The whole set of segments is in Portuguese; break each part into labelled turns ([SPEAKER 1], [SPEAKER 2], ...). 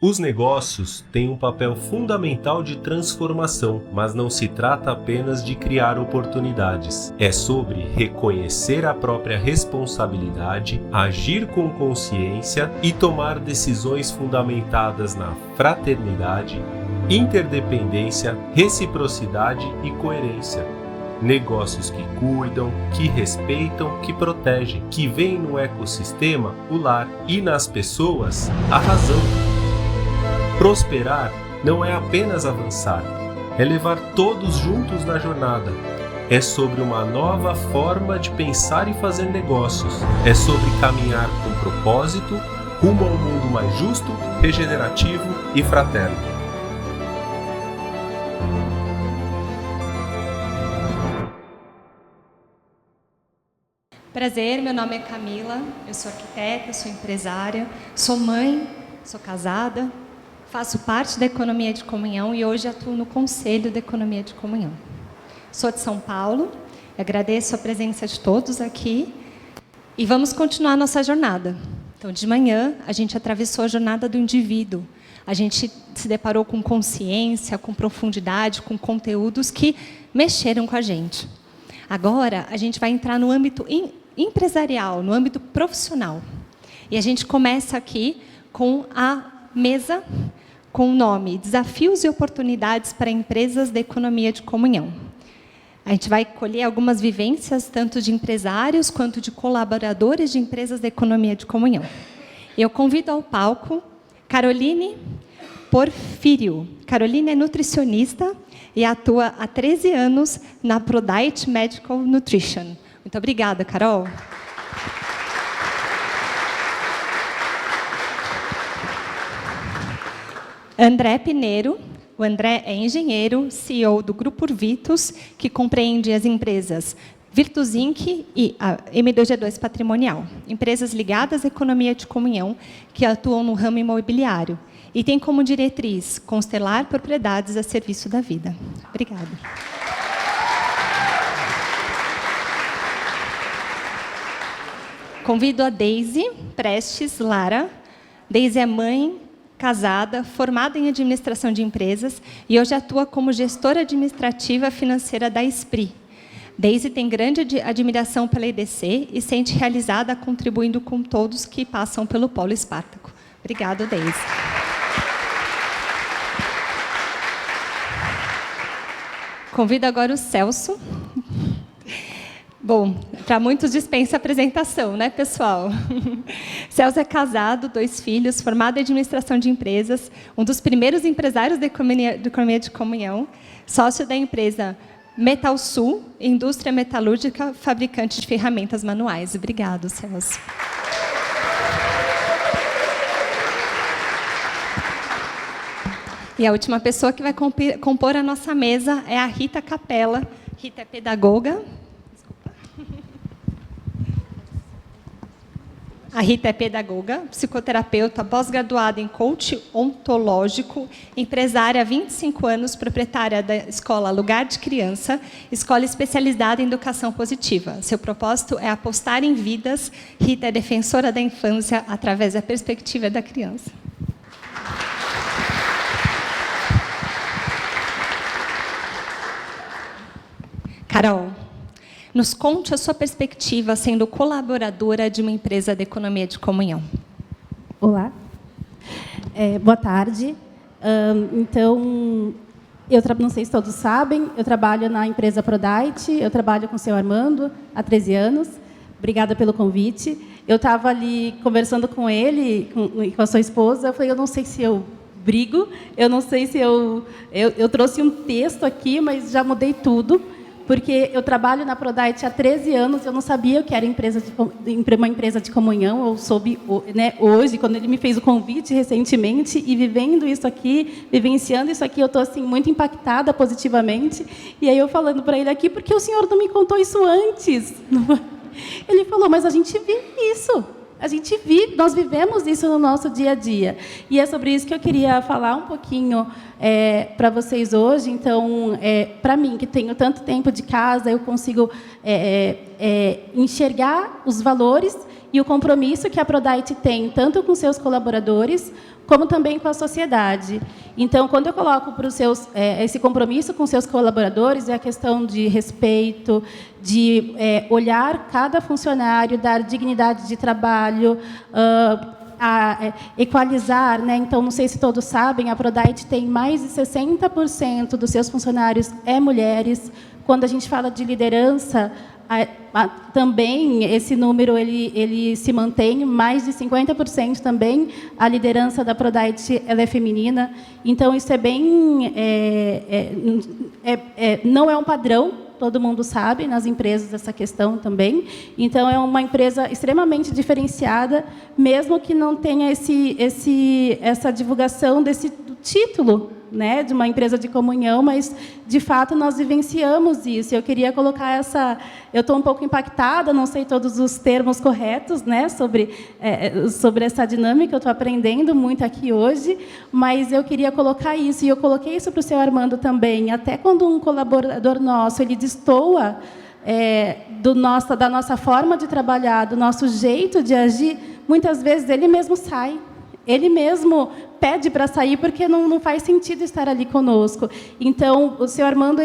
[SPEAKER 1] Os negócios têm um papel fundamental de transformação, mas não se trata apenas de criar oportunidades. É sobre reconhecer a própria responsabilidade, agir com consciência e tomar decisões fundamentadas na fraternidade, interdependência, reciprocidade e coerência. Negócios que cuidam, que respeitam, que protegem, que veem no ecossistema o lar e nas pessoas a razão. Prosperar não é apenas avançar, é levar todos juntos na jornada. É sobre uma nova forma de pensar e fazer negócios. É sobre caminhar com propósito rumo a um mundo mais justo, regenerativo e fraterno.
[SPEAKER 2] Prazer, meu nome é Camila, eu sou arquiteta, sou empresária, sou mãe, sou casada, faço parte da Economia de Comunhão e hoje atuo no Conselho da Economia de Comunhão. Sou de São Paulo, agradeço a presença de todos aqui e vamos continuar nossa jornada. Então, de manhã, a gente atravessou a jornada do indivíduo. A gente se deparou com consciência, com profundidade, com conteúdos que mexeram com a gente. Agora, a gente vai entrar no âmbito empresarial, no âmbito profissional. E a gente começa aqui com a mesa com o nome Desafios e Oportunidades para Empresas da Economia de Comunhão. A gente vai colher algumas vivências, tanto de empresários quanto de colaboradores de empresas da Economia de Comunhão. Eu convido ao palco Caroline Porfírio. Caroline é nutricionista e atua há 13 anos na ProDiet Medical Nutrition. Muito obrigada, Carol. André Pineiro. O André é engenheiro, CEO do Grupo Virtus, que compreende as empresas Virtus Inc. e a M2G2 Patrimonial, empresas ligadas à economia de comunhão que atuam no ramo imobiliário e tem como diretriz constelar propriedades a serviço da vida. Obrigada. Convido a Deise Prestes Lara. Deise é mãe, casada, formada em administração de empresas e hoje atua como gestora administrativa financeira da Esprit. Deise tem grande admiração pela EDC e sente realizada contribuindo com todos que passam pelo Polo Espartaco. Obrigada, Deise. Convido agora o Celso. Bom, para muitos dispensa apresentação, né, pessoal? Celso é casado, 2 filhos, formado em administração de empresas, um dos primeiros empresários da economia de comunhão, sócio da empresa Metal Sul, indústria metalúrgica, fabricante de ferramentas manuais. Obrigado, Celso. E a última pessoa que vai compor a nossa mesa é a Rita Capella. Rita é pedagoga. A Rita é pedagoga, psicoterapeuta, pós-graduada em coach ontológico, empresária há 25 anos, proprietária da escola Lugar de Criança, escola especializada em educação positiva. Seu propósito é apostar em vidas. Rita é defensora da infância através da perspectiva da criança. Carol, nos conte a sua perspectiva sendo colaboradora de uma empresa de economia de comunhão.
[SPEAKER 3] Olá, boa tarde. Então, não sei se todos sabem, eu trabalho na empresa ProDiet, eu trabalho com o seu Armando há 13 anos. Obrigada pelo convite. Eu estava ali conversando com ele, com a sua esposa, eu falei, eu não sei se eu brigo, eu não sei se eu trouxe um texto aqui, mas já mudei tudo. Porque eu trabalho na ProDiet há 13 anos, eu não sabia o que era uma empresa de comunhão, eu soube, né, hoje, quando ele me fez o convite recentemente, e vivendo isso aqui, vivenciando isso aqui, eu estou assim, muito impactada positivamente. E aí eu falando para ele aqui, por que o senhor não me contou isso antes? Ele falou, mas a gente vive isso. A gente vive, nós vivemos isso no nosso dia a dia. E é sobre isso que eu queria falar um pouquinho para vocês hoje. Então, para mim, que tenho tanto tempo de casa, eu consigo enxergar os valores e o compromisso que a Prodite tem, tanto com seus colaboradores, como também com a sociedade. Então, quando eu coloco para os seus esse compromisso com seus colaboradores, é a questão de respeito, de olhar cada funcionário, dar dignidade de trabalho, equalizar, né? Então, não sei se todos sabem, a Prodite tem mais de 60% dos seus funcionários mulheres. Quando a gente fala de liderança, também esse número ele se mantém, mais de 50% também a liderança da Prodite ela é feminina. Então, isso é bem não é um padrão, todo mundo sabe, nas empresas essa questão também. Então, é uma empresa extremamente diferenciada, mesmo que não tenha essa divulgação do título, né, de uma empresa de comunhão, mas, de fato, nós vivenciamos isso. Eu queria colocar essa... Eu estou um pouco impactada, não sei todos os termos corretos, né, sobre essa dinâmica, eu estou aprendendo muito aqui hoje, mas eu queria colocar isso, e eu coloquei isso para o seu Armando também. Até quando um colaborador nosso ele destoa da nossa forma de trabalhar, do nosso jeito de agir, muitas vezes ele mesmo sai. Ele mesmo pede para sair porque não faz sentido estar ali conosco. Então, o senhor Armando,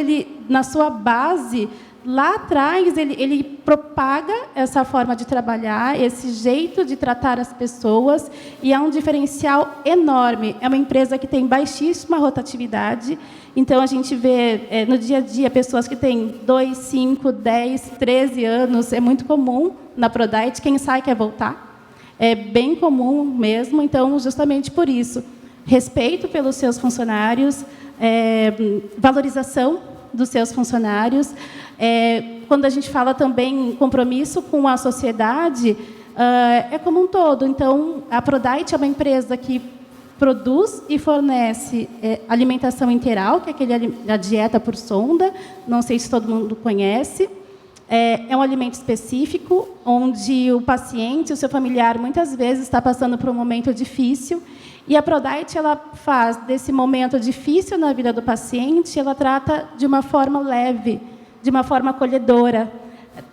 [SPEAKER 3] na sua base, lá atrás, ele propaga essa forma de trabalhar, esse jeito de tratar as pessoas, e é um diferencial enorme. É uma empresa que tem baixíssima rotatividade. Então, a gente vê no dia a dia pessoas que têm 2, 5, 10, 13 anos. É muito comum na Prodite. Quem sai quer voltar. É bem comum mesmo, então, justamente por isso. Respeito pelos seus funcionários, valorização dos seus funcionários. Quando a gente fala também em compromisso com a sociedade, é como um todo. Então, a Prodite é uma empresa que produz e fornece alimentação integral, que é a dieta por sonda, não sei se todo mundo conhece. É um alimento específico, onde o paciente, o seu familiar, muitas vezes está passando por um momento difícil, e a Prodite ela faz desse momento difícil na vida do paciente, ela trata de uma forma leve, de uma forma acolhedora.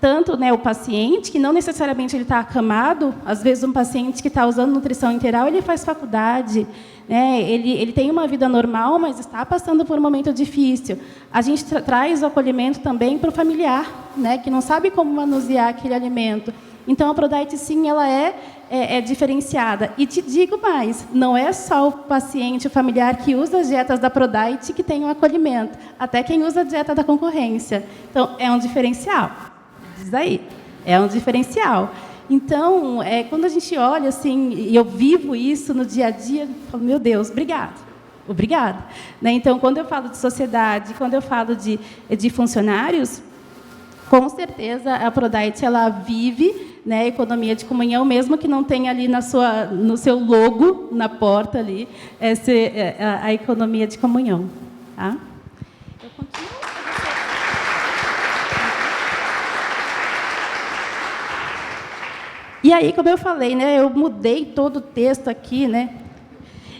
[SPEAKER 3] Tanto, né, o paciente, que não necessariamente ele está acamado, às vezes um paciente que está usando nutrição integral, ele faz faculdade, né, ele tem uma vida normal, mas está passando por um momento difícil. A gente traz o acolhimento também para o familiar, né, que não sabe como manusear aquele alimento. Então, a Prodite, sim, ela é diferenciada. E te digo mais, não é só o paciente, o familiar que usa as dietas da Prodite que tem um acolhimento, até quem usa a dieta da concorrência. Então, é um diferencial. Diz aí, é um diferencial. Então, quando a gente olha assim, e eu vivo isso no dia a dia, eu falo, meu Deus, obrigada. Né? Então, quando eu falo de sociedade, quando eu falo de funcionários, com certeza a Prodite ela vive, né, a economia de comunhão, mesmo que não tenha ali no seu logo, na porta ali, a economia de comunhão. Tá? Eu continuo. E aí, como eu falei, né, eu mudei todo o texto aqui, né?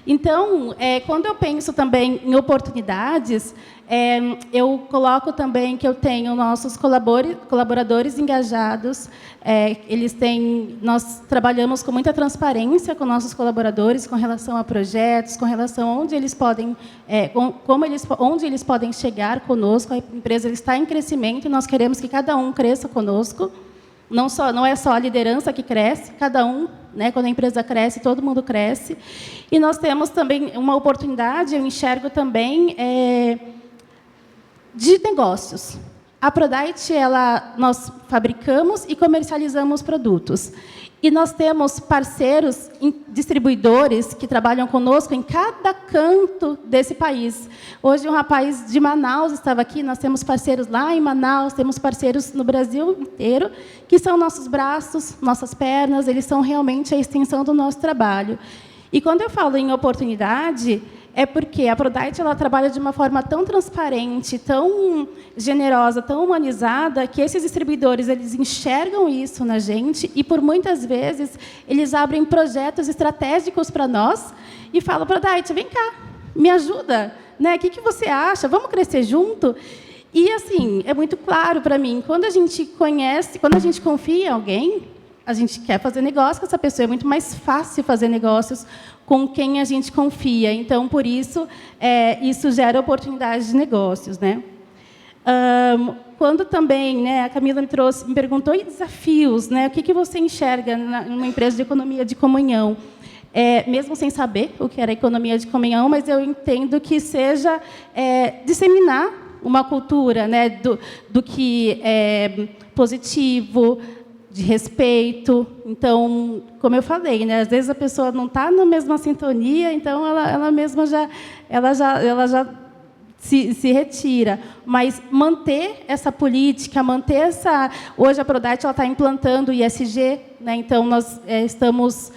[SPEAKER 3] Então, quando eu penso também em oportunidades, eu coloco também que eu tenho nossos colaboradores engajados. Nós trabalhamos com muita transparência com nossos colaboradores com relação a projetos, com relação a onde eles podem, onde eles podem chegar conosco. A empresa está em crescimento e nós queremos que cada um cresça conosco. Não é só a liderança que cresce, cada um, né, quando a empresa cresce, todo mundo cresce. E nós temos também uma oportunidade, eu enxergo também, de negócios. A Prodite, nós fabricamos e comercializamos produtos. E nós temos parceiros, distribuidores, que trabalham conosco em cada canto desse país. Hoje, um rapaz de Manaus estava aqui, nós temos parceiros lá em Manaus, temos parceiros no Brasil inteiro, que são nossos braços, nossas pernas, eles são realmente a extensão do nosso trabalho. E quando eu falo em oportunidade, é porque a Prodite ela trabalha de uma forma tão transparente, tão generosa, tão humanizada, que esses distribuidores eles enxergam isso na gente e, por muitas vezes, eles abrem projetos estratégicos para nós e falam, Prodite, vem cá, me ajuda, né? O que você acha? Vamos crescer junto? E, assim, é muito claro para mim, quando a gente conhece, quando a gente confia em alguém, a gente quer fazer negócio com essa pessoa, é muito mais fácil fazer negócios com quem a gente confia. Então, por isso, isso gera oportunidades de negócios, né? Quando também, né, a Camila me perguntou, e desafios, né? O que você enxerga numa empresa de economia de comunhão? Mesmo sem saber o que era economia de comunhão, mas eu entendo que seja disseminar uma cultura, né, do que é positivo, de respeito. Então, como eu falei, né, às vezes a pessoa não está na mesma sintonia, então ela mesma já se retira, mas manter essa política, manter essa... Hoje a Prodite está implantando o ISG, né? Então nós estamos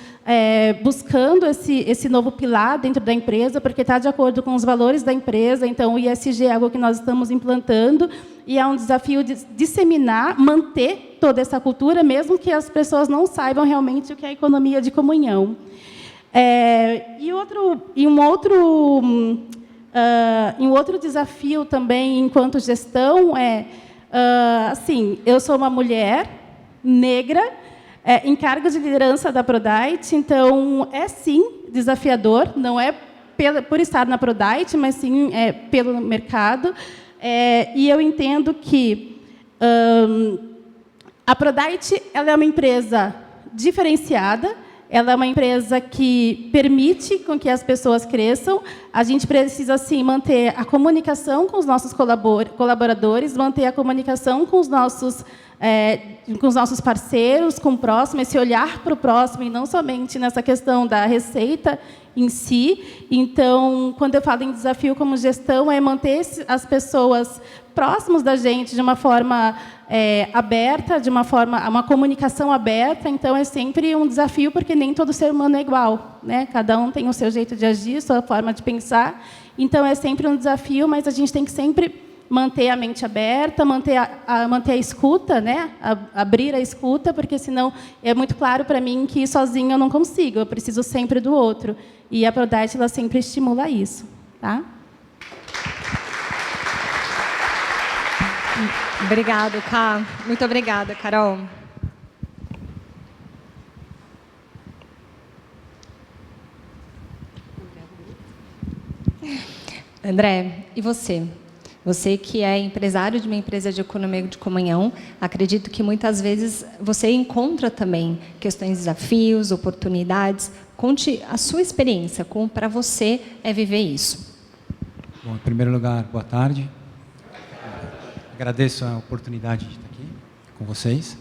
[SPEAKER 3] buscando esse novo pilar dentro da empresa, porque está de acordo com os valores da empresa. Então o ISG é algo que nós estamos implantando e é um desafio de disseminar, manter toda essa cultura, mesmo que as pessoas não saibam realmente o que é economia de comunhão. Um outro desafio também, enquanto gestão, assim, eu sou uma mulher negra, em cargo de liderança da Prodite, então, sim, desafiador, não é por estar na Prodite, mas sim pelo mercado. E eu entendo que a Prodite ela é uma empresa diferenciada, ela é uma empresa que permite com que as pessoas cresçam. A gente precisa, sim, manter a comunicação com os nossos colaboradores, manter a comunicação com os nossos parceiros, com o próximo, esse olhar para o próximo, e não somente nessa questão da receita em si. Então, quando eu falo em desafio como gestão, é manter as pessoas próximas da gente de uma forma aberta, de uma comunicação aberta. Então, é sempre um desafio, porque nem todo ser humano é igual, né? Cada um tem o seu jeito de agir, sua forma de pensar. Então, é sempre um desafio, mas a gente tem que sempre manter a mente aberta, manter a escuta, né? Abrir a escuta, porque senão é muito claro para mim que sozinho eu não consigo, eu preciso sempre do outro. E a Prodite ela sempre estimula isso, tá?
[SPEAKER 2] Obrigado, Ká. Muito obrigada, Carol. André, e você? Você que é empresário de uma empresa de economia de comunhão, acredito que muitas vezes você encontra também questões, desafios, oportunidades. Conte a sua experiência, como para você é viver isso.
[SPEAKER 4] Bom, em primeiro lugar, boa tarde. Agradeço a oportunidade de estar aqui com vocês.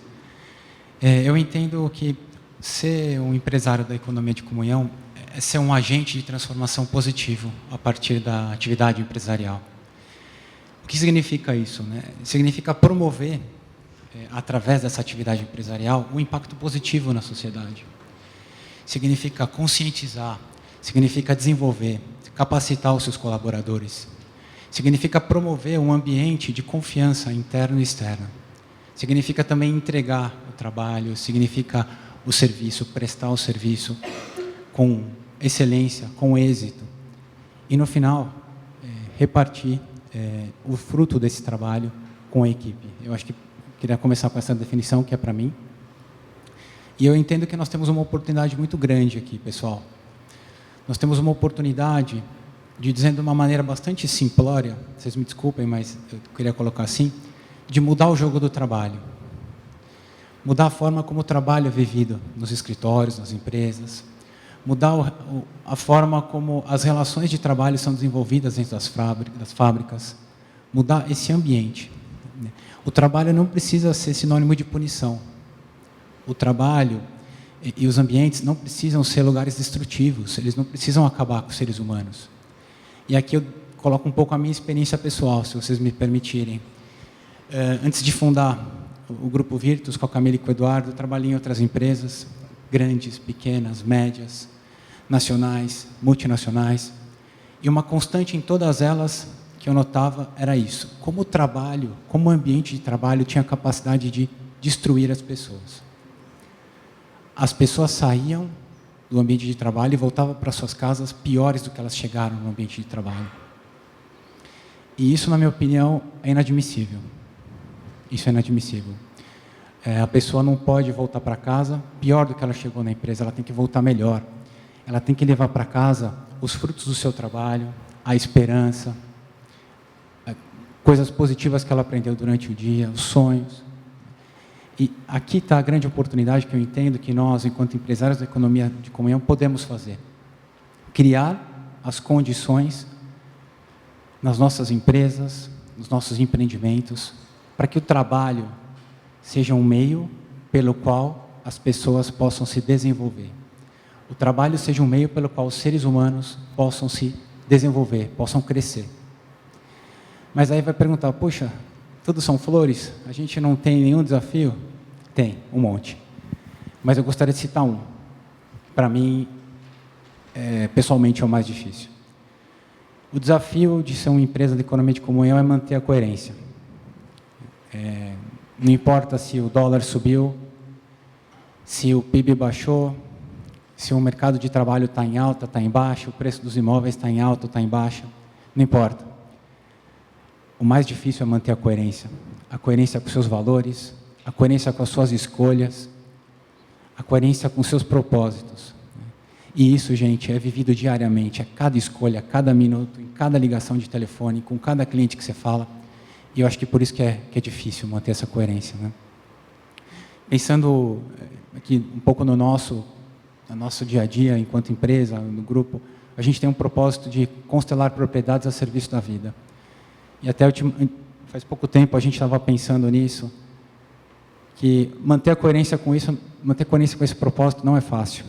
[SPEAKER 4] Eu entendo que ser um empresário da economia de comunhão é ser um agente de transformação positivo a partir da atividade empresarial. O que significa isso, né? Significa promover, através dessa atividade empresarial, um impacto positivo na sociedade. Significa conscientizar, significa desenvolver, capacitar os seus colaboradores. Significa promover um ambiente de confiança interno e externa. Significa também entregar o trabalho, significa o serviço, prestar o serviço com excelência, com êxito. E, no final, repartir o fruto desse trabalho com a equipe. Eu acho que queria começar com essa definição, que é para mim. E eu entendo que nós temos uma oportunidade muito grande aqui, pessoal. Nós temos uma oportunidade de, dizendo de uma maneira bastante simplória, vocês me desculpem, mas eu queria colocar assim, de mudar o jogo do trabalho. Mudar a forma como o trabalho é vivido nos escritórios, nas empresas. Mudar a forma como as relações de trabalho são desenvolvidas dentro das fábricas. Mudar esse ambiente. O trabalho não precisa ser sinônimo de punição. O trabalho e os ambientes não precisam ser lugares destrutivos, eles não precisam acabar com os seres humanos. E aqui eu coloco um pouco a minha experiência pessoal, se vocês me permitirem. Antes de fundar o Grupo Virtus, com a Camila e com o Eduardo, eu trabalhei em outras empresas, grandes, pequenas, médias, nacionais, multinacionais. E uma constante em todas elas que eu notava era isso. Como o trabalho, como o ambiente de trabalho tinha a capacidade de destruir as pessoas. As pessoas saíam do ambiente de trabalho e voltavam para suas casas piores do que elas chegaram no ambiente de trabalho. E isso, na minha opinião, é inadmissível. Isso é inadmissível. A pessoa não pode voltar para casa pior do que ela chegou na empresa, ela tem que voltar melhor. Ela tem que levar para casa os frutos do seu trabalho, a esperança, coisas positivas que ela aprendeu durante o dia, os sonhos. E aqui está a grande oportunidade que eu entendo que nós, enquanto empresários da economia de comunhão, podemos fazer. Criar as condições nas nossas empresas, nos nossos empreendimentos, para que o trabalho seja um meio pelo qual as pessoas possam se desenvolver. O trabalho seja um meio pelo qual os seres humanos possam se desenvolver, possam crescer. Mas aí vai perguntar, poxa, tudo são flores? A gente não tem nenhum desafio? Tem, um monte. Mas eu gostaria de citar um. Para mim, pessoalmente, é o mais difícil. O desafio de ser uma empresa de economia de comunhão é manter a coerência. Não importa se o dólar subiu, se o PIB baixou, se o mercado de trabalho está em alta, está em baixa, o preço dos imóveis está em alta ou está em baixa, não importa. O mais difícil é manter a coerência com seus valores, a coerência com as suas escolhas, a coerência com seus propósitos. E isso, gente, é vivido diariamente, a cada escolha, a cada minuto, em cada ligação de telefone, com cada cliente que você fala. E eu acho que por isso que é difícil manter essa coerência, né? Pensando aqui um pouco no nosso dia a dia, enquanto empresa, no grupo, a gente tem um propósito de constelar propriedades a serviço da vida. E até faz pouco tempo a gente estava pensando nisso, que manter coerência com esse propósito não é fácil.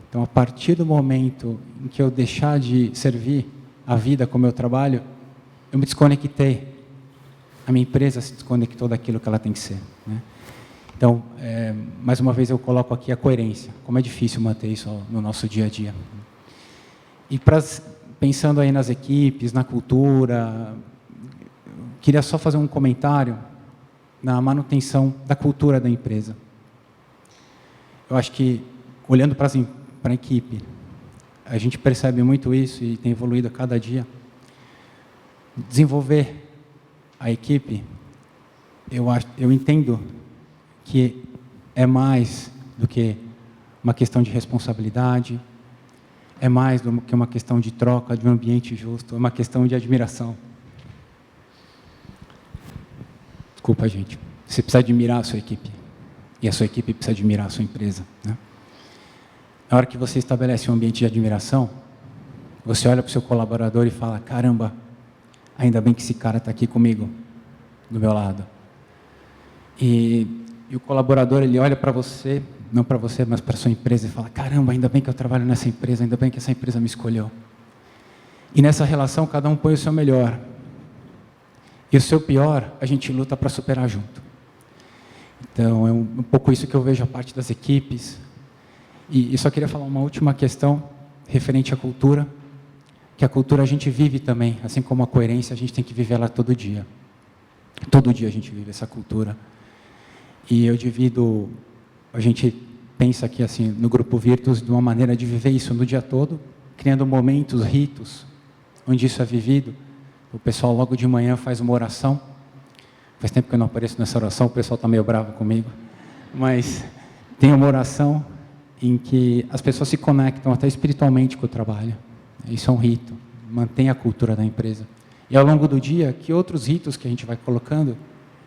[SPEAKER 4] Então, a partir do momento em que eu deixar de servir a vida com o meu trabalho, eu me desconectei. A minha empresa se desconectou daquilo que ela tem que ser, né? Então, mais uma vez eu coloco aqui a coerência. Como é difícil manter isso no nosso dia a dia. E pensando aí nas equipes, na cultura, queria só fazer um comentário na manutenção da cultura da empresa. Eu acho que, olhando para a equipe, a gente percebe muito isso e tem evoluído a cada dia. Desenvolver a equipe, eu entendo que é mais do que uma questão de responsabilidade, é mais do que uma questão de troca, de um ambiente justo, é uma questão de admiração. Desculpa, gente. Você precisa admirar a sua equipe. E a sua equipe precisa admirar a sua empresa, né? Na hora que você estabelece um ambiente de admiração, você olha para o seu colaborador e fala, caramba, ainda bem que esse cara está aqui comigo, do meu lado. E o colaborador, ele olha para você, não para você, mas para a sua empresa e fala, caramba, ainda bem que eu trabalho nessa empresa, ainda bem que essa empresa me escolheu. E nessa relação, cada um põe o seu melhor. E o seu pior, a gente luta para superar junto. Então, é um pouco isso que eu vejo a parte das equipes. E só queria falar uma última questão referente à cultura, que a cultura a gente vive também, assim como a coerência, a gente tem que viver ela todo dia. Todo dia a gente vive essa cultura. E a gente pensa aqui assim, no Grupo Virtus, de uma maneira de viver isso no dia todo, criando momentos, ritos, onde isso é vivido. O pessoal logo de manhã faz uma oração. Faz tempo que eu não apareço nessa oração, o pessoal está meio bravo comigo. Mas tem uma oração em que as pessoas se conectam até espiritualmente com o trabalho. Isso é um rito, mantém a cultura da empresa. E ao longo do dia, que outros ritos que a gente vai colocando,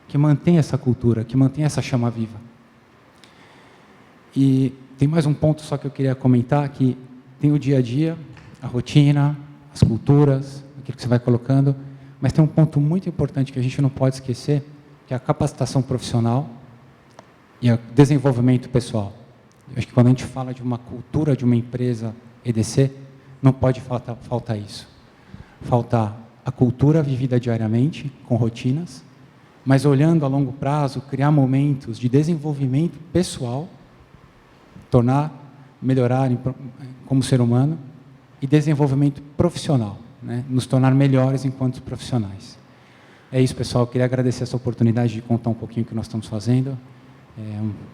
[SPEAKER 4] que mantém essa cultura, que mantém essa chama viva. E tem mais um ponto só que eu queria comentar, que tem o dia a dia, a rotina, as culturas, aquilo que você vai colocando, mas tem um ponto muito importante que a gente não pode esquecer, que é a capacitação profissional e o desenvolvimento pessoal. Eu acho que quando a gente fala de uma cultura de uma empresa EDC, não pode faltar isso. Faltar a cultura vivida diariamente, com rotinas, mas olhando a longo prazo, criar momentos de desenvolvimento pessoal, melhorar como ser humano, e desenvolvimento profissional, né? Nos tornar melhores enquanto profissionais. É isso, pessoal. Eu queria agradecer essa oportunidade de contar um pouquinho o que nós estamos fazendo.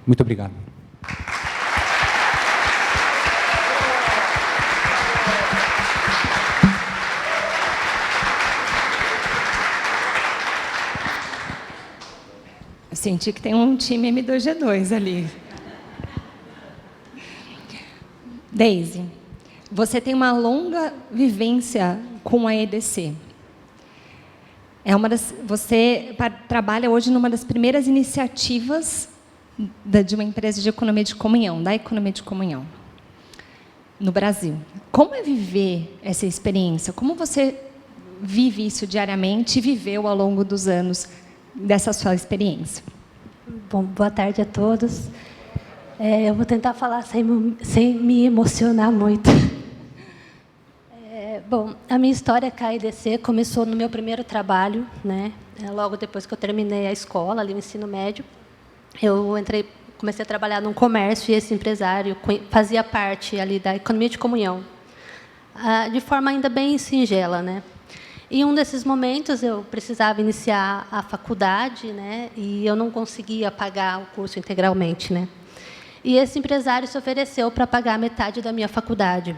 [SPEAKER 4] Muito obrigado.
[SPEAKER 2] senti que tem um time M2G2 ali. Deise, você tem uma longa vivência com a EDC. Você trabalha hoje numa das primeiras iniciativas de uma empresa de economia de comunhão, da economia de comunhão, no Brasil. Como é viver essa experiência? Como você vive isso diariamente e viveu ao longo dos anos dessa sua experiência?
[SPEAKER 5] Bom, boa tarde a todos. Eu vou tentar falar sem me emocionar muito. Bom, a minha história com a EDC começou no meu primeiro trabalho, né? Logo depois que eu terminei a escola, ali o ensino médio. Eu comecei a trabalhar num comércio e esse empresário fazia parte ali da economia de comunhão, de forma ainda bem singela, né? Em um desses momentos, eu precisava iniciar a faculdade, né? E eu não conseguia pagar o curso integralmente, né? E esse empresário se ofereceu para pagar metade da minha faculdade.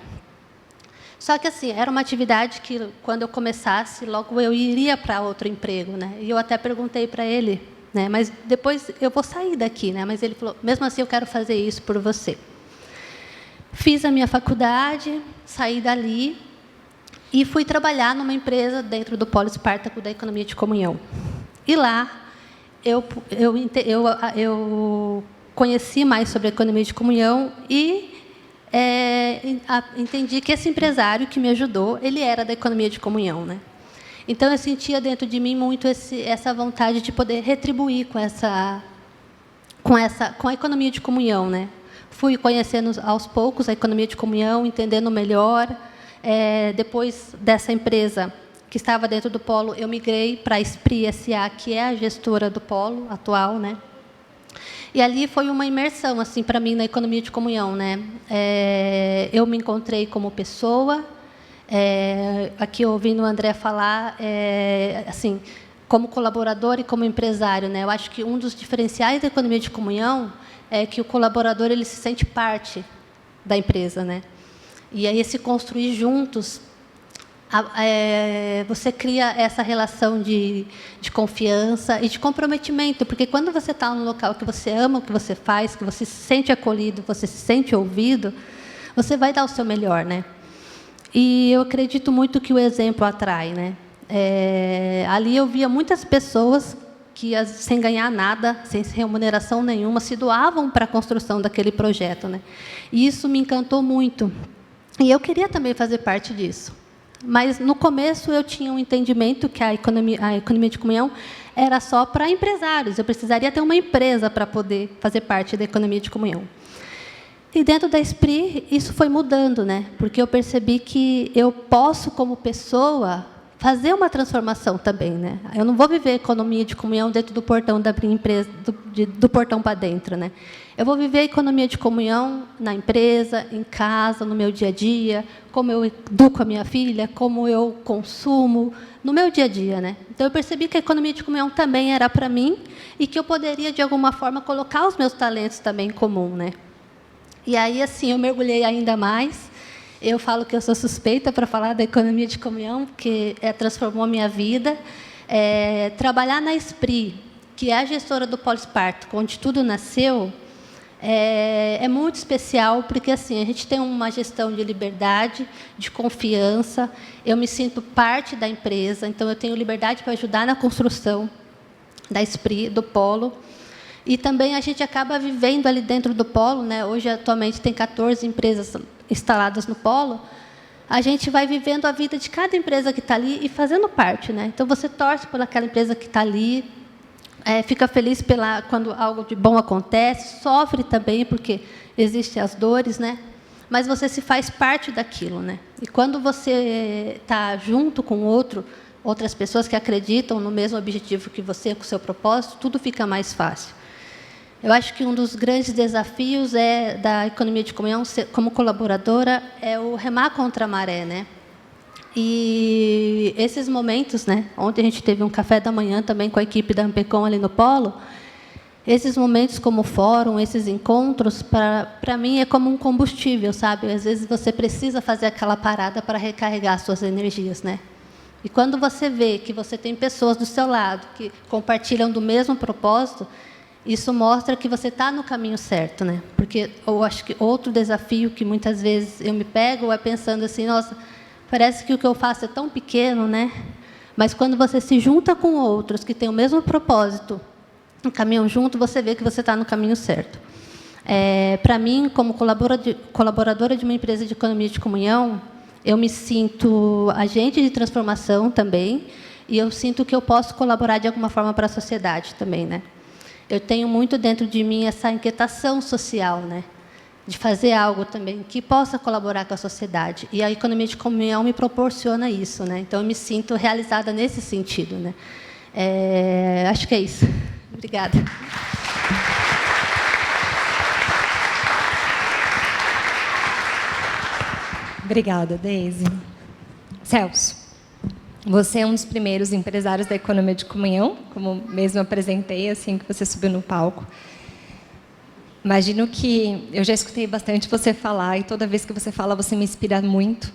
[SPEAKER 5] Só que, assim, era uma atividade que, quando eu começasse, logo eu iria para outro emprego, né? E eu até perguntei para ele, né? Mas depois eu vou sair daqui, né? Mas ele falou, mesmo assim, eu quero fazer isso por você. Fiz a minha faculdade, saí dali e fui trabalhar numa empresa dentro do Polo Espartaco da Economia de Comunhão. E lá eu conheci mais sobre a economia de comunhão e entendi que esse empresário que me ajudou, ele era da economia de comunhão, né? Então eu sentia dentro de mim muito essa vontade de poder retribuir com a economia de comunhão, né? Fui conhecendo aos poucos a economia de comunhão, entendendo melhor. Depois dessa empresa que estava dentro do Polo, eu migrei para a Esprit S.A., que é a gestora do Polo atual, né? E ali foi uma imersão, assim, para mim, na economia de comunhão, né? Eu me encontrei como pessoa, aqui ouvindo o André falar, assim, como colaborador e como empresário, né? Eu acho que um dos diferenciais da economia de comunhão é que o colaborador ele se sente parte da empresa, né? E aí, se construir juntos, você cria essa relação de confiança e de comprometimento, porque quando você está num local que você ama o que você faz, que você se sente acolhido, você se sente ouvido, você vai dar o seu melhor, né? E eu acredito muito que o exemplo atrai, né? Ali eu via muitas pessoas que, sem ganhar nada, sem remuneração nenhuma, se doavam para a construção daquele projeto, né? E isso me encantou muito. E eu queria também fazer parte disso. Mas, no começo, eu tinha um entendimento que a economia de comunhão era só para empresários. Eu precisaria ter uma empresa para poder fazer parte da economia de comunhão. E, dentro da Esprit, isso foi mudando, né? Porque eu percebi que eu posso, como pessoa, fazer uma transformação também, né? Eu não vou viver economia de comunhão dentro do portão da minha empresa, do portão para dentro, né? Eu vou viver a economia de comunhão na empresa, em casa, no meu dia a dia, como eu educo a minha filha, como eu consumo, no meu dia a dia, né? Então, eu percebi que a economia de comunhão também era para mim e que eu poderia, de alguma forma, colocar os meus talentos também em comum, né? E aí, assim, eu mergulhei ainda mais. Eu falo que eu sou suspeita para falar da economia de comunhão, porque transformou a minha vida. Trabalhar na Esprit, que é a gestora do Polo Espartaco, onde tudo nasceu, é muito especial, porque assim, a gente tem uma gestão de liberdade, de confiança. Eu me sinto parte da empresa, então eu tenho liberdade para ajudar na construção da Esprit, do Polo. E também a gente acaba vivendo ali dentro do Polo, né? Hoje, atualmente, tem 14 empresas instaladas no Polo. A gente vai vivendo a vida de cada empresa que está ali e fazendo parte, né? Então, você torce por aquela empresa que está ali, fica feliz quando algo de bom acontece, sofre também, porque existem as dores, né? Mas você se faz parte daquilo, né? E quando você está junto com outras pessoas que acreditam no mesmo objetivo que você, com o seu propósito, tudo fica mais fácil. Eu acho que um dos grandes desafios da economia de comunhão, como colaboradora, é o remar contra a maré, né? E esses momentos, né? Ontem a gente teve um café da manhã também com a equipe da Ampecom ali no Polo. Esses momentos como fórum, esses encontros, para mim é como um combustível, sabe? Às vezes você precisa fazer aquela parada para recarregar as suas energias, né? E quando você vê que você tem pessoas do seu lado que compartilham do mesmo propósito, isso mostra que você está no caminho certo, né? Porque eu acho que outro desafio que muitas vezes eu me pego é pensando assim, nossa, parece que o que eu faço é tão pequeno, né? Mas quando você se junta com outros que têm o mesmo propósito, caminham junto, você vê que você está no caminho certo. Para mim, como colaboradora de uma empresa de economia de comunhão, eu me sinto agente de transformação também, e eu sinto que eu posso colaborar de alguma forma para a sociedade também, né? Eu tenho muito dentro de mim essa inquietação social, né? De fazer algo também que possa colaborar com a sociedade. E a economia de comunhão me proporciona isso, né? Então, eu me sinto realizada nesse sentido, né? Acho que é isso. Obrigada.
[SPEAKER 2] Obrigada, Deise. Celso, você é um dos primeiros empresários da economia de comunhão, como mesmo apresentei, assim que você subiu no palco. Imagino que eu já escutei bastante você falar, e toda vez que você fala, você me inspira muito.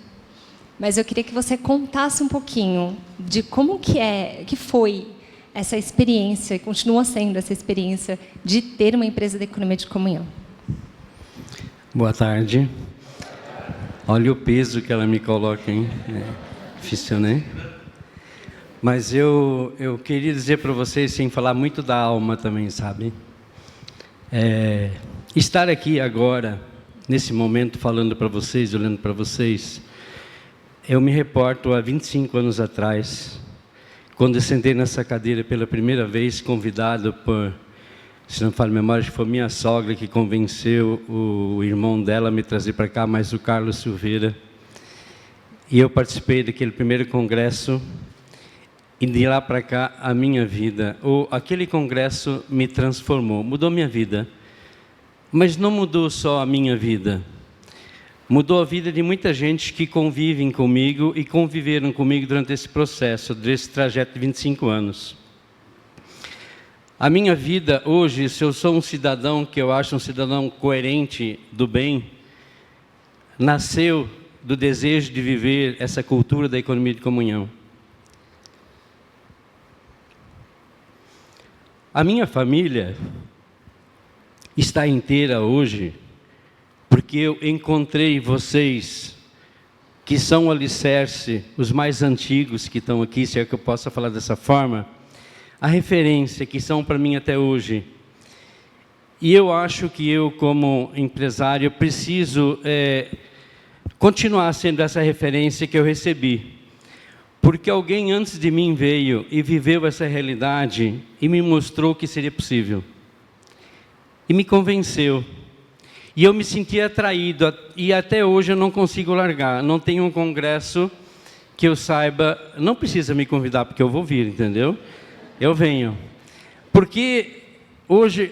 [SPEAKER 2] Mas eu queria que você contasse um pouquinho de como que foi essa experiência, e continua sendo essa experiência, de ter uma empresa da economia de comunhão.
[SPEAKER 6] Boa tarde. Olha o peso que ela me coloca, hein? Difícil, né? Mas eu queria dizer para vocês, sem falar muito da alma também, sabe? Estar aqui agora, nesse momento, falando para vocês, olhando para vocês, eu me reporto a 25 anos atrás, quando eu sentei nessa cadeira pela primeira vez, convidado por, se não falha a memória, acho que foi minha sogra que convenceu o irmão dela a me trazer para cá, mais o Carlos Silveira. E eu participei daquele primeiro congresso, e de lá para cá, a minha vida, aquele congresso me transformou, mudou minha vida. Mas não mudou só a minha vida, mudou a vida de muita gente que convivem comigo e conviveram comigo durante esse processo, desse trajeto de 25 anos. A minha vida hoje, se eu sou um cidadão que eu acho um cidadão coerente do bem, nasceu do desejo de viver essa cultura da economia de comunhão. A minha família está inteira hoje porque eu encontrei vocês que são o alicerce, os mais antigos que estão aqui, se é que eu possa falar dessa forma, a referência que são para mim até hoje. E eu acho que eu, como empresário, preciso continuar sendo essa referência que eu recebi. Porque alguém antes de mim veio e viveu essa realidade e me mostrou que seria possível. E me convenceu. E eu me senti atraído, e até hoje eu não consigo largar. Não tem um congresso que eu saiba, não precisa me convidar, porque eu vou vir, entendeu? Eu venho. Porque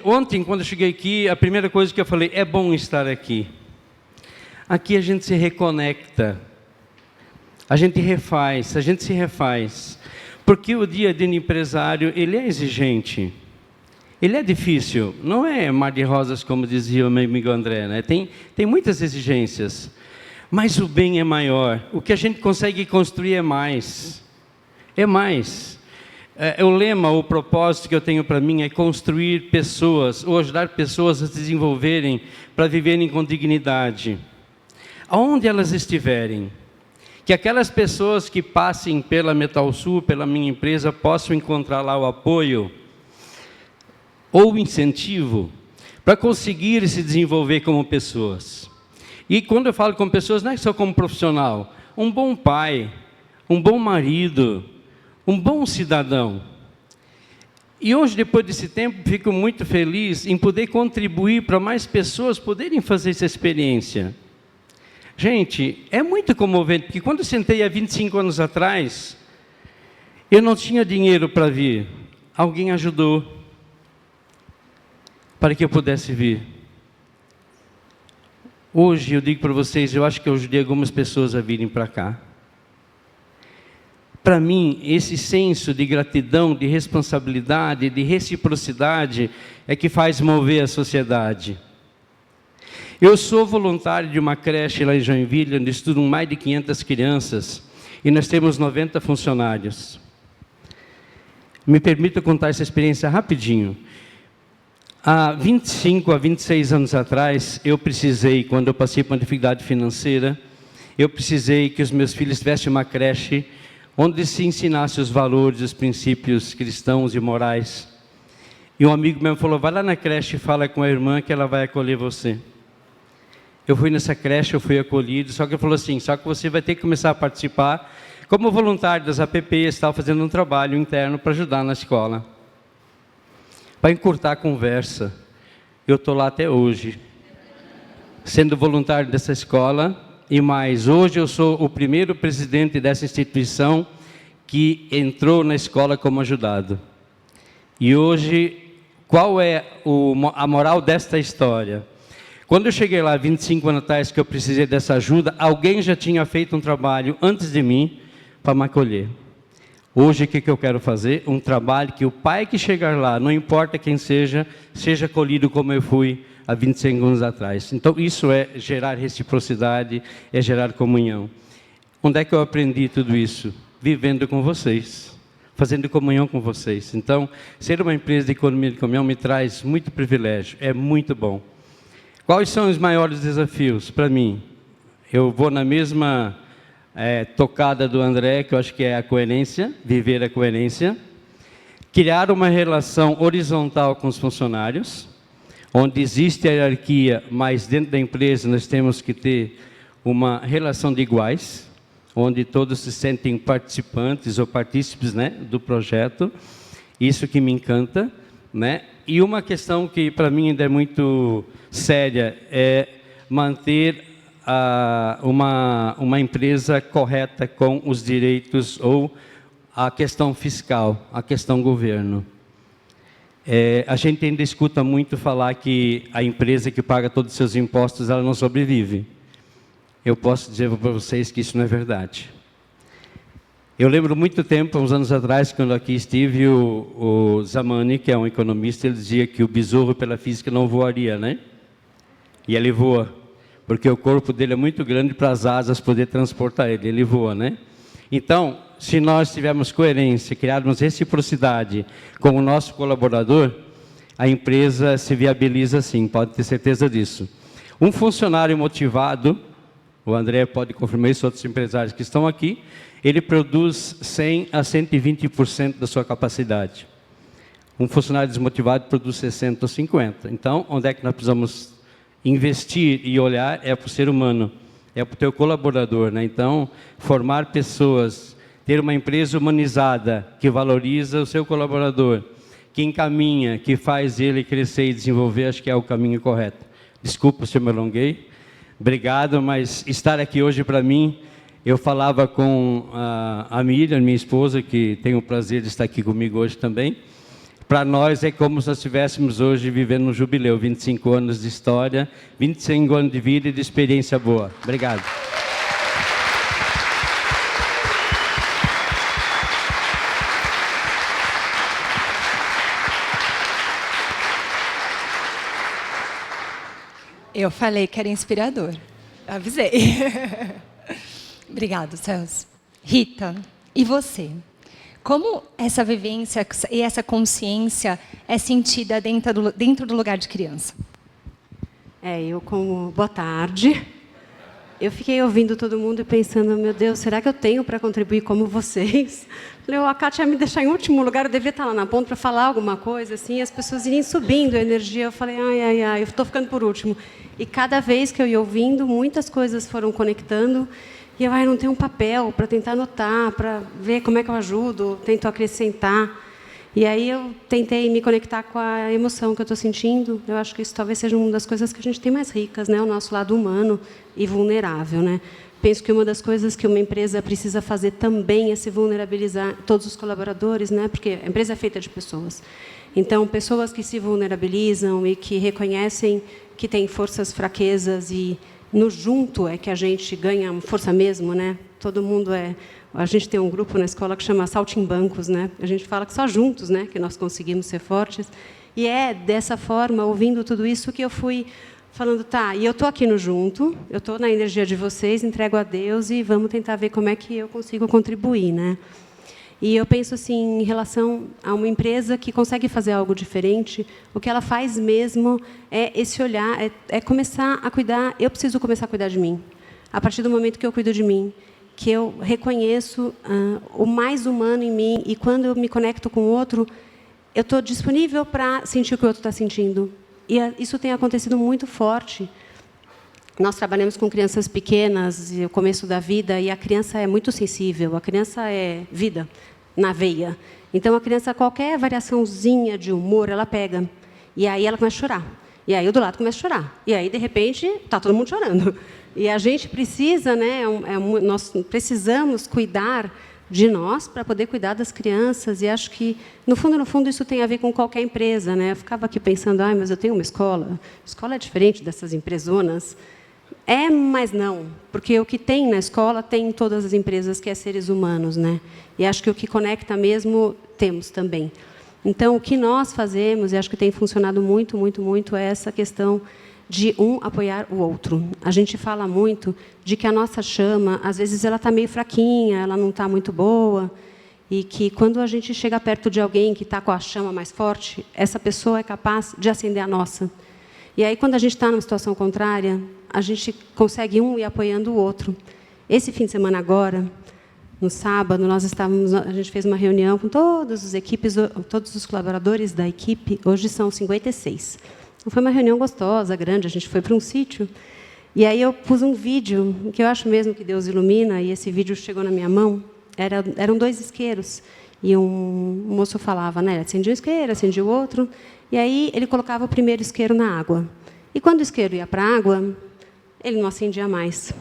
[SPEAKER 6] ontem, quando eu cheguei aqui, a primeira coisa que eu falei, é bom estar aqui. Aqui a gente se reconecta, a gente se refaz. Porque o dia a dia do empresário, ele é exigente. Ele é difícil, não é mar de rosas, como dizia o meu amigo André, né? Tem muitas exigências, mas o bem é maior. O que a gente consegue construir é mais. É mais. O lema, o propósito que eu tenho para mim é construir pessoas, ou ajudar pessoas a se desenvolverem para viverem com dignidade. Aonde elas estiverem, que aquelas pessoas que passem pela Metalsul, pela minha empresa, possam encontrar lá o apoio ou incentivo para conseguir se desenvolver como pessoas. E quando eu falo com pessoas, não é só como profissional, um bom pai, um bom marido, um bom cidadão. E hoje, depois desse tempo, fico muito feliz em poder contribuir para mais pessoas poderem fazer essa experiência. Gente, é muito comovente, porque quando eu sentei há 25 anos atrás, eu não tinha dinheiro para vir. Alguém ajudou para que eu pudesse vir. Hoje, eu digo para vocês, eu acho que eu ajudei algumas pessoas a virem para cá. Para mim, esse senso de gratidão, de responsabilidade, de reciprocidade, é que faz mover a sociedade. Eu sou voluntário de uma creche lá em Joinville, onde estudam mais de 500 crianças. e nós temos 90 funcionários. Me permita contar essa experiência rapidinho. Há 25 a 26 anos atrás, eu precisei, quando eu passei por uma dificuldade financeira, eu precisei que os meus filhos tivessem uma creche onde se ensinasse os valores, os princípios cristãos e morais. E um amigo meu falou, vai lá na creche e fala com a irmã que ela vai acolher você. Eu fui nessa creche, eu fui acolhido, só que ele falou assim, só que você vai ter que começar a participar como voluntário das APPs, estava fazendo um trabalho interno para ajudar na escola. Para encurtar a conversa, eu estou lá até hoje, sendo voluntário dessa escola, e mais, hoje eu sou o primeiro presidente dessa instituição que entrou na escola como ajudado. E hoje, qual é a moral desta história? Quando eu cheguei lá, 25 anos atrás, que eu precisei dessa ajuda, alguém já tinha feito um trabalho antes de mim para me acolher. Hoje, o que eu quero fazer? Um trabalho que o pai que chegar lá, não importa quem seja, seja acolhido como eu fui há 25 anos atrás. Então, isso é gerar reciprocidade, é gerar comunhão. Onde é que eu aprendi tudo isso? Vivendo com vocês, fazendo comunhão com vocês. Então, ser uma empresa de economia de comunhão me traz muito privilégio, é muito bom. Quais são os maiores desafios para mim? Eu vou na mesma tocada do André, que eu acho que é a coerência, viver a coerência, criar uma relação horizontal com os funcionários, onde existe a hierarquia, mas dentro da empresa nós temos que ter uma relação de iguais, onde todos se sentem participantes ou partícipes, né, do projeto. Isso que me encanta, né? E uma questão que para mim ainda é muito séria é manter uma empresa correta com os direitos ou a questão fiscal, a questão governo. A gente ainda escuta muito falar que a empresa que paga todos os seus impostos, ela não sobrevive. Eu posso dizer para vocês que isso não é verdade. Eu lembro muito tempo, uns anos atrás, quando aqui estive, o Zamani, que é um economista, ele dizia que o besouro pela física não voaria, né? E ele voa, porque o corpo dele é muito grande para as asas poder transportar ele, ele voa, né? Então, se nós tivermos coerência, criarmos reciprocidade com o nosso colaborador, a empresa se viabiliza sim, pode ter certeza disso. Um funcionário motivado, o André pode confirmar isso, outros empresários que estão aqui, ele produz 100% a 120% da sua capacidade. Um funcionário desmotivado produz 60% ou 50%. Então, onde é que nós precisamos investir e olhar? É para o ser humano, é para o teu colaborador, né? Então, formar pessoas, ter uma empresa humanizada, que valoriza o seu colaborador, que encaminha, que faz ele crescer e desenvolver, acho que é o caminho correto. Desculpa se eu me alonguei, obrigado, mas estar aqui hoje para mim, eu falava com a Miriam, minha esposa, que tem o prazer de estar aqui comigo hoje também. Para nós é como se nós estivéssemos hoje vivendo um jubileu, 25 anos de história, 25 anos de vida e de experiência boa. Obrigado.
[SPEAKER 2] Eu falei que era inspirador. Avisei. Obrigada, Celso. Rita, e você? Como essa vivência e essa consciência é sentida dentro do lugar de criança?
[SPEAKER 7] Boa tarde. Eu fiquei ouvindo todo mundo e pensando, meu Deus, será que eu tenho para contribuir como vocês? Falei, a Kátia ia me deixar em último lugar, eu devia estar lá na ponta para falar alguma coisa, assim, as pessoas irem subindo a energia. Eu falei, eu estou ficando por último. E cada vez que eu ia ouvindo, muitas coisas foram conectando. E eu não tenho um papel para tentar anotar, para ver como é que eu ajudo, tento acrescentar. E aí eu tentei me conectar com a emoção que eu estou sentindo. Eu acho que isso talvez seja uma das coisas que a gente tem mais ricas, né? O nosso lado humano e vulnerável, né? Penso que uma das coisas que uma empresa precisa fazer também é se vulnerabilizar, todos os colaboradores, né? Porque a empresa é feita de pessoas. Então, pessoas que se vulnerabilizam e que reconhecem que têm forças, fraquezas e no junto é que a gente ganha força mesmo, né? Todo mundo a gente tem um grupo na escola que chama Saltimbancos, né? A gente fala que só juntos, né, que nós conseguimos ser fortes. E é dessa forma, ouvindo tudo isso, que eu fui falando, tá, e eu estou aqui no junto, eu estou na energia de vocês, entrego a Deus e vamos tentar ver como é que eu consigo contribuir, né? E eu penso assim, em relação a uma empresa que consegue fazer algo diferente, o que ela faz mesmo é esse olhar, é começar a cuidar, eu preciso começar a cuidar de mim. A partir do momento que eu cuido de mim, que eu reconheço o mais humano em mim, e quando eu me conecto com o outro, eu estou disponível para sentir o que o outro está sentindo. E isso tem acontecido muito forte. Nós trabalhamos com crianças pequenas, no começo da vida, e a criança é muito sensível, a criança é vida na veia. Então, a criança, qualquer variaçãozinha de humor, ela pega. E aí ela começa a chorar. E aí o do lado começa a chorar. E aí, de repente, está todo mundo chorando. E a gente precisa, né, nós precisamos cuidar de nós para poder cuidar das crianças. E acho que, no fundo, isso tem a ver com qualquer empresa, né? Eu ficava aqui pensando, mas eu tenho uma escola. A escola é diferente dessas empresonas. Mas não, porque o que tem na escola tem em todas as empresas, que é seres humanos, né? E acho que o que conecta mesmo, temos também. Então, o que nós fazemos, e acho que tem funcionado muito, muito, muito, é essa questão de um apoiar o outro. A gente fala muito de que a nossa chama, às vezes, ela está meio fraquinha, ela não está muito boa, e que, quando a gente chega perto de alguém que está com a chama mais forte, essa pessoa é capaz de acender a nossa. E aí, quando a gente está numa situação contrária, a gente consegue ir apoiando o outro. Esse fim de semana agora, no sábado, a gente fez uma reunião com todas as equipes, todos os colaboradores da equipe. Hoje são 56. Então, foi uma reunião gostosa, grande. A gente foi para um sítio. E aí eu pus um vídeo, que eu acho mesmo que Deus ilumina, e esse vídeo chegou na minha mão. Eram 2 isqueiros. E um moço falava, né? Acendia um isqueiro, acendia o outro. E aí ele colocava o primeiro isqueiro na água. E quando o isqueiro ia para a água, ele não acendia mais.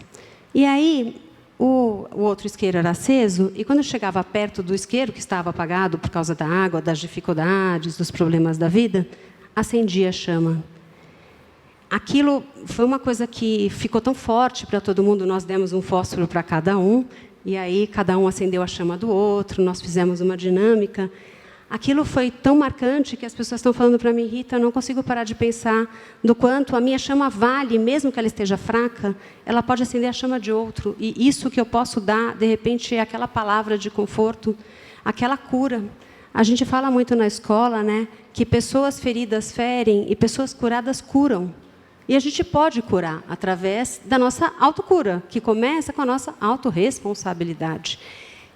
[SPEAKER 7] E aí o outro isqueiro era aceso, e quando chegava perto do isqueiro, que estava apagado por causa da água, das dificuldades, dos problemas da vida, acendia a chama. Aquilo foi uma coisa que ficou tão forte para todo mundo. Nós demos um fósforo para cada um, e aí cada um acendeu a chama do outro, nós fizemos uma dinâmica. Aquilo foi tão marcante que as pessoas estão falando para mim, Rita, eu não consigo parar de pensar do quanto a minha chama vale, mesmo que ela esteja fraca, ela pode acender a chama de outro. E isso que eu posso dar, de repente, é aquela palavra de conforto, aquela cura. A gente fala muito na escola, né, que pessoas feridas ferem e pessoas curadas curam. E a gente pode curar através da nossa autocura, que começa com a nossa autorresponsabilidade,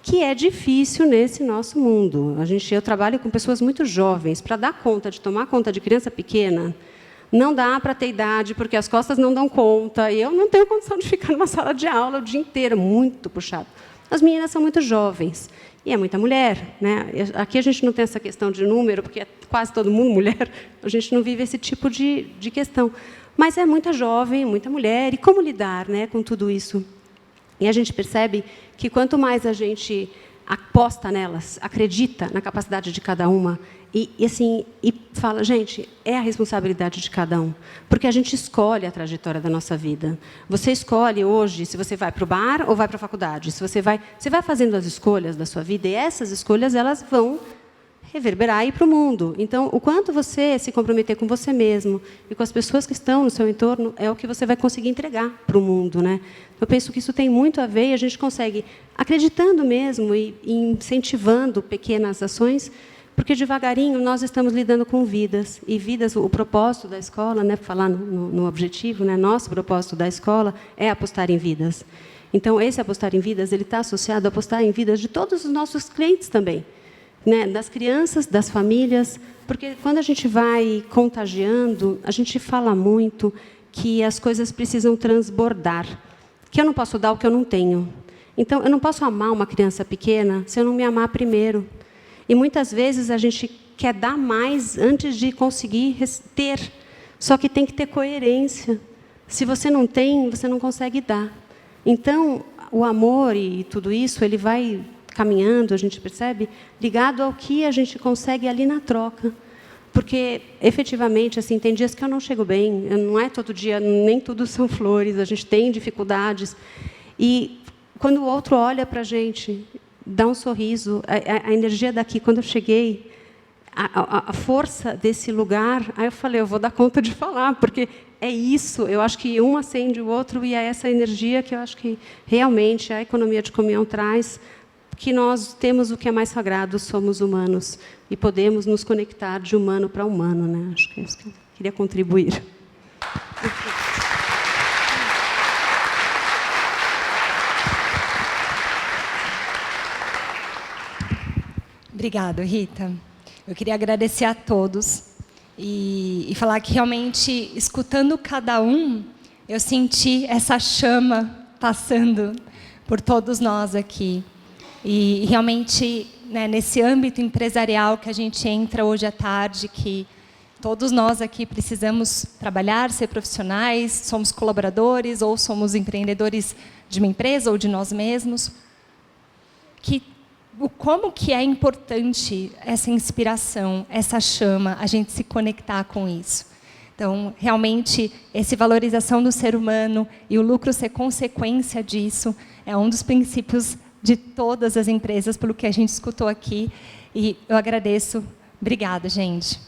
[SPEAKER 7] que é difícil nesse nosso mundo. Eu trabalho com pessoas muito jovens. Para dar conta, de tomar conta de criança pequena, não dá para ter idade, porque as costas não dão conta. E eu não tenho condição de ficar numa sala de aula o dia inteiro, muito puxado. As meninas são muito jovens. E é muita mulher, né? Aqui a gente não tem essa questão de número, porque é quase todo mundo mulher. A gente não vive esse tipo de questão. Mas é muita jovem, muita mulher. E como lidar, né, com tudo isso? E a gente percebe que, quanto mais a gente aposta nelas, acredita na capacidade de cada uma, e fala, gente, é a responsabilidade de cada um, porque a gente escolhe a trajetória da nossa vida. Você escolhe hoje se você vai para o bar ou vai para a faculdade. Você vai fazendo as escolhas da sua vida, e essas escolhas elas vão reverberar aí para o mundo. Então, o quanto você se comprometer com você mesmo e com as pessoas que estão no seu entorno é o que você vai conseguir entregar para o mundo, né? Eu penso que isso tem muito a ver, e a gente consegue, acreditando mesmo e incentivando pequenas ações, porque devagarinho nós estamos lidando com vidas. E vidas, o propósito da escola, né, falar no objetivo, né, nosso propósito da escola é apostar em vidas. Então, esse apostar em vidas, ele está associado a apostar em vidas de todos os nossos clientes também, né, das crianças, das famílias, porque quando a gente vai contagiando, a gente fala muito que as coisas precisam transbordar, que eu não posso dar o que eu não tenho. Então, eu não posso amar uma criança pequena se eu não me amar primeiro. E muitas vezes a gente quer dar mais antes de conseguir ter, só que tem que ter coerência. Se você não tem, você não consegue dar. Então, o amor e tudo isso, ele vai caminhando, a gente percebe, ligado ao que a gente consegue ali na troca. Porque, efetivamente, assim, tem dias que eu não chego bem, não é todo dia, nem tudo são flores, a gente tem dificuldades. E, quando o outro olha para a gente, dá um sorriso, a energia daqui, quando eu cheguei, a força desse lugar, aí eu falei, eu vou dar conta de falar, porque é isso. Eu acho que um acende o outro e é essa energia que eu acho que realmente a economia de comunhão traz, que nós temos o que é mais sagrado, somos humanos e podemos nos conectar de humano para humano, né? Acho que é isso que eu queria contribuir.
[SPEAKER 2] Obrigada, Rita. Eu queria agradecer a todos e falar que realmente, escutando cada um, eu senti essa chama passando por todos nós aqui. E realmente, né, nesse âmbito empresarial que a gente entra hoje à tarde, que todos nós aqui precisamos trabalhar, ser profissionais, somos colaboradores ou somos empreendedores de uma empresa ou de nós mesmos, como que é importante essa inspiração, essa chama, a gente se conectar com isso. Então, realmente, essa valorização do ser humano e o lucro ser consequência disso é um dos princípios de todas as empresas, pelo que a gente escutou aqui. E eu agradeço. Obrigada, gente.